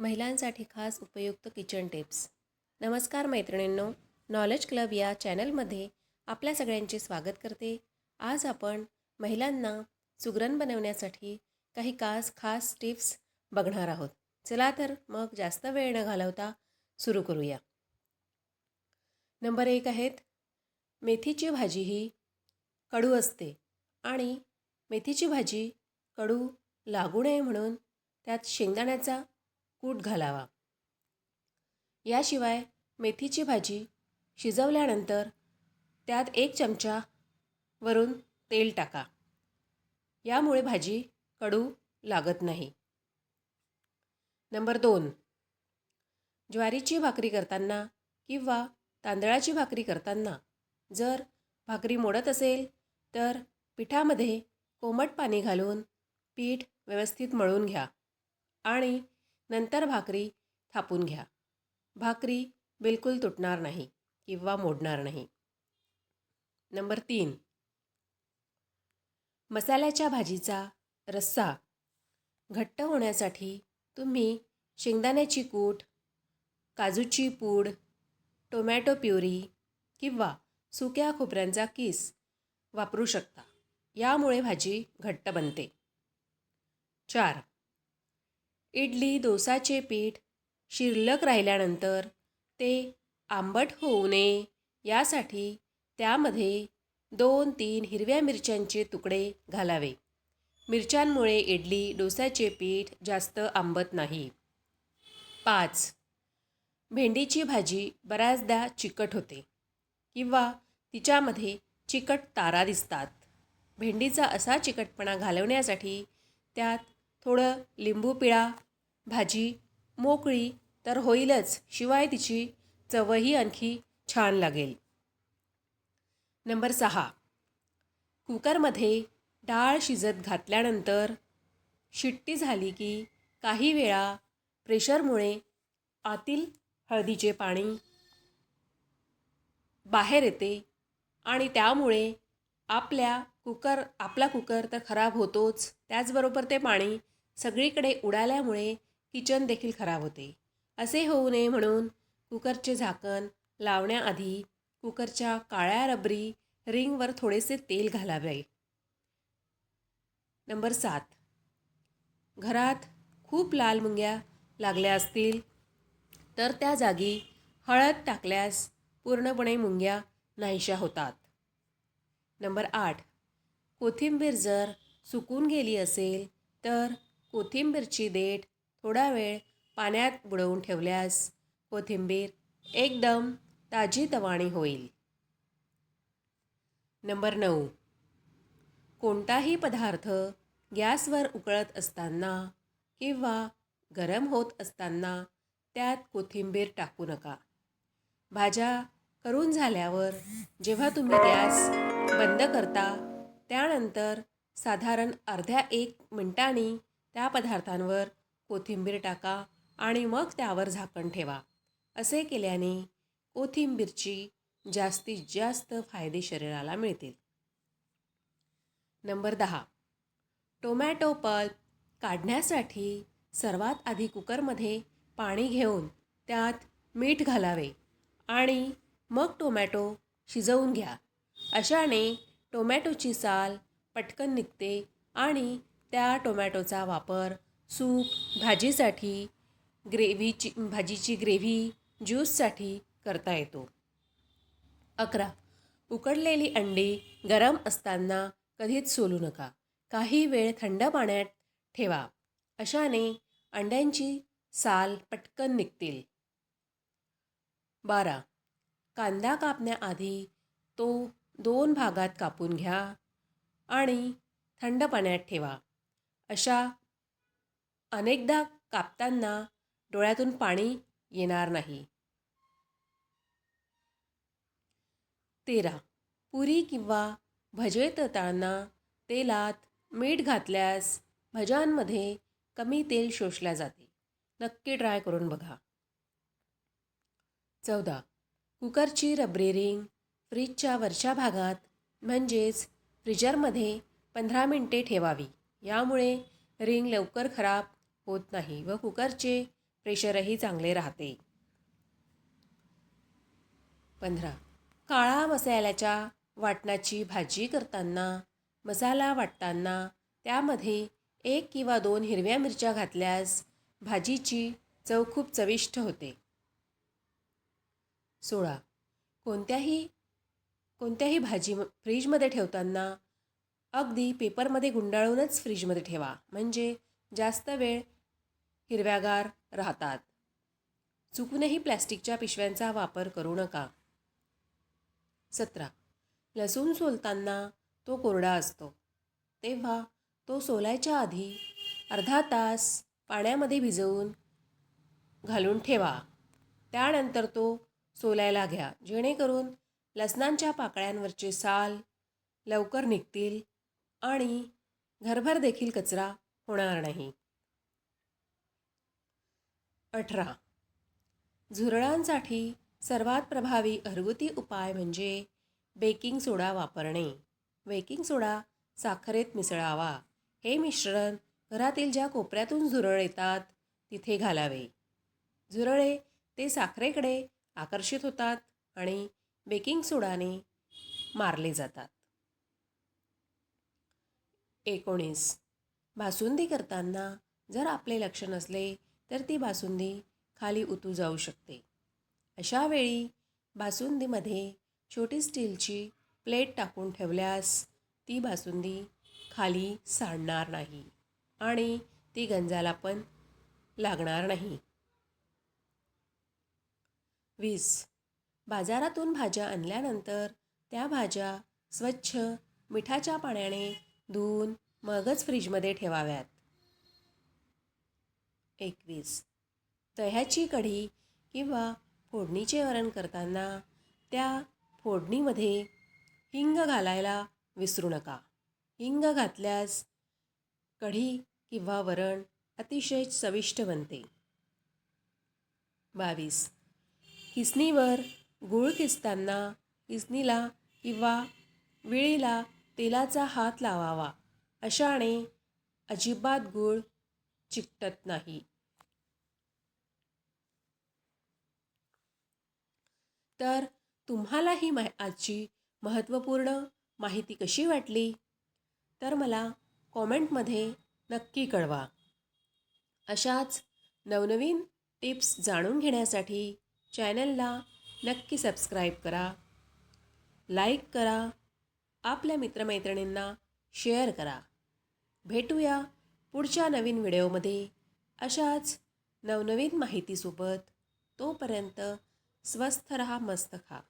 महिलांसाठी खास उपयुक्त किचन टिप्स. नमस्कार मैत्रिणींनो, नॉलेज क्लब या चॅनलमध्ये आपल्या सगळ्यांचे स्वागत करते. आज आपण महिलांना सुगरण बनवण्यासाठी काही खास टिप्स बघणार आहोत. चला तर मग जास्त वेळ न घालवता सुरू करूया. नंबर 1 आहेत मेथीची भाजी. ही कडू असते आणि मेथीची भाजी कडू लागू नये म्हणून त्यात शेंगदाण्याचा कूट घालावा. याशिवाय मेथीची भाजी शिजवल्यानंतर त्यात 1 चमचा वरून तेल टाका. यामुळे भाजी कडू लागत नाही. नंबर 2, ज्वारीची भाकरी करताना किंवा तांदळाची भाकरी करताना जर भाकरी मोडत असेल तर पिठामध्ये कोमट पाणी घालून पीठ व्यवस्थित मळून घ्या आणि नंतर भाकरी थापून घ्या. भाकरी बिलकुल तुटणार नाही किंवा मोडणार नाही. नंबर 3, मसाल्याच्या भाजीचा रस्सा घट्ट होण्यासाठी तुम्ही शेंगदाण्याची कूट, काजूची पूड, टोमॅटो प्युरी किंवा सुक्या खोबऱ्यांचा किस वापरू शकता. यामुळे भाजी घट्ट बनते. 4, इडली डोसाचे पीठ शिल्लक राहिल्यानंतर ते आंबट होऊ नये यासाठी त्यामध्ये 2-3 हिरव्या मिरच्यांचे तुकडे घालावे. मिरच्यांमुळे इडली डोसाचे पीठ जास्त आंबत नाही. 5, भेंडीची भाजी बऱ्याचदा चिकट होते किंवा तिच्यामध्ये चिकट तारा दिसतात. भेंडीचा असा चिकटपणा घालवण्यासाठी त्यात थोडं लिंबू पिळा. भाजी मोकळी तर होईलच, शिवाय तिची चवही आणखी छान लागेल. नंबर 6, कुकरमध्ये डाळ शिजत घातल्यानंतर शिट्टी झाली की काही वेळा प्रेशरमुळे आतील हळदीचे पाणी बाहेर येते आणि त्यामुळे आपला कुकर तर खराब होतोच, त्याचबरोबर ते पाणी सगळीकडे उडाल्यामुळे किचन देखील खराब होते. असे होऊ नये म्हणून कुकरचे झाकण लावण्याआधी कुकरच्या काळ्या रबरी रिंगवर थोडेसे तेल घालावे. नंबर 7, घरात खूप लाल मुंग्या लागल्या असतील तर त्या जागी हळद टाकल्यास पूर्णपणे मुंग्या नाहीशा होतात. नंबर 8, कोथिंबीर जर सुकून गेली असेल तर कोथिंबीरची देठ थोडा वेळ पाण्यात बुडवून ठेवल्यास कोथिंबीर एकदम ताजीतवाणी होईल. नंबर 9, कोणताही पदार्थ गॅसवर उकळत असताना किंवा गरम होत असताना त्यात कोथिंबीर टाकू नका. भाज्या करून झाल्यावर जेव्हा तुम्ही गॅस बंद करता त्यानंतर साधारण अर्ध्या 1 मिनिटांनी त्या पदार्थांवर कोथिंबीर टाका आणि मग त्यावर झाकण ठेवा. असे केल्याने कोथिंबीरची जास्तीत जास्त फायदे शरीराला मिळतील. नंबर 10, टोमॅटो पल्प काढण्यासाठी सर्वात आधी कुकरमध्ये पाणी घेऊन त्यात मीठ घालावे आणि मग टोमॅटो शिजवून घ्या. अशाने टोमॅटोची साल पटकन निघते आणि त्या टोमॅटोचा वापर सूप, भाजीसाठी, भाजीची ग्रेव्ही, ज्यूससाठी करता येतो. 11, उकडलेली अंडी गरम असताना कधीच सोलू नका. काही वेळ थंड पाण्यात ठेवा. अशाने अंड्यांची साल पटकन निघतील. 12, कांदा कापण्याआधी तो 2 भागात कापून घ्या आणि थंड पाण्यात ठेवा. अशा अनेकदा कापताना डोळ्यातून पाणी येणार नाही. 13, पुरी किंवा भजे तळताना तेलात मीठ घातल्यास भज्यांमध्ये कमी तेल शोषल्या जाते. नक्की ट्राय करून बघा. 14, कुकरची रबरी रिंग फ्रीजच्या वरच्या भागात म्हणजेच फ्रीजरमध्ये 15 मिनिटे ठेवावी. यामुळे रिंग लवकर खराब होत नाही व कुकरचे प्रेशरही चांगले राहते. 15. काळा मसाल्याच्या वाटणाची भाजी करताना, मसाला वाटताना त्यामध्ये 1 किंवा 2 हिरव्या मिरच्या घातल्यास भाजीची चव खूप चविष्ट होते. 16. कोणत्याही भाजी फ्रीजमध्ये ठेवताना अगदी पेपरमध्ये गुंडाळूनच फ्रीजमध्ये ठेवा, म्हणजे जास्त वेळ हिरव्यागार राहतात. चुकूनही प्लॅस्टिकच्या पिशव्यांचा वापर करू नका. 17. लसूण सोलताना तो कोरडा असतो, तेव्हा तो सोलायच्या आधी अर्धा तास पाण्यामध्ये भिजवून घालून ठेवा. त्यानंतर तो सोलायला घ्या, जेणेकरून लसणांच्या पाकळ्यांवरचे साल लवकर निघतील आणि घरभर देखील कचरा होणार नाही. 18. झुरळांसाठी सर्वात प्रभावी घरगुती उपाय म्हणजे बेकिंग सोडा वापरणे. बेकिंग सोडा साखरेत मिसळावा. हे मिश्रण घरातील ज्या कोपऱ्यातून झुरळ येतात तिथे घालावे. झुरळे ते साखरेकडे आकर्षित होतात आणि बेकिंग सोडाने मारले जातात. 19. बासुंदी करताना जर आपले लक्ष नसले तर ती बासुंदी खाली उतू जाऊ शकते. अशा वेळी बासुंदीमध्ये छोटी स्टीलची प्लेट टाकून ठेवल्यास ती बासुंदी खाली सांडणार नाही आणि ती गंजाला पण लागणार नाही. 20. बाजारातून भाज्या आणल्यानंतर त्या भाज्या स्वच्छ मिठाच्या पाण्याने धुवून मगच फ्रीजमध्ये ठेवाव्यात. 21. दह्याची कढी किंवा फोडणीचे वरण करताना त्या फोडणीमध्ये हिंग घालायला विसरू नका. हिंग घातल्यास कढी किंवा वरण अतिशय चविष्ट बनते. 22. किसणीवर गूळ किसताना किसणीला किंवा विळीला तेलाचा हात लावावा. अशाने अजिबात गूळ चिकटत नाही. तर तुम्हाला ही आजची महत्त्वपूर्ण माहिती कशी वाटली तर मला कॉमेंटमध्ये नक्की कळवा. अशाच नवनवीन टिप्स जाणून घेण्यासाठी चॅनलला नक्की सबस्क्राईब करा, लाईक करा, आपल्या मित्रमैत्रिणींना शेअर करा. भेटूया पुढच्या नवीन व्हिडिओमध्ये अशाच नवनवीन माहितीसोबत. तोपर्यंत स्वस्थ रहा, मस्त खा.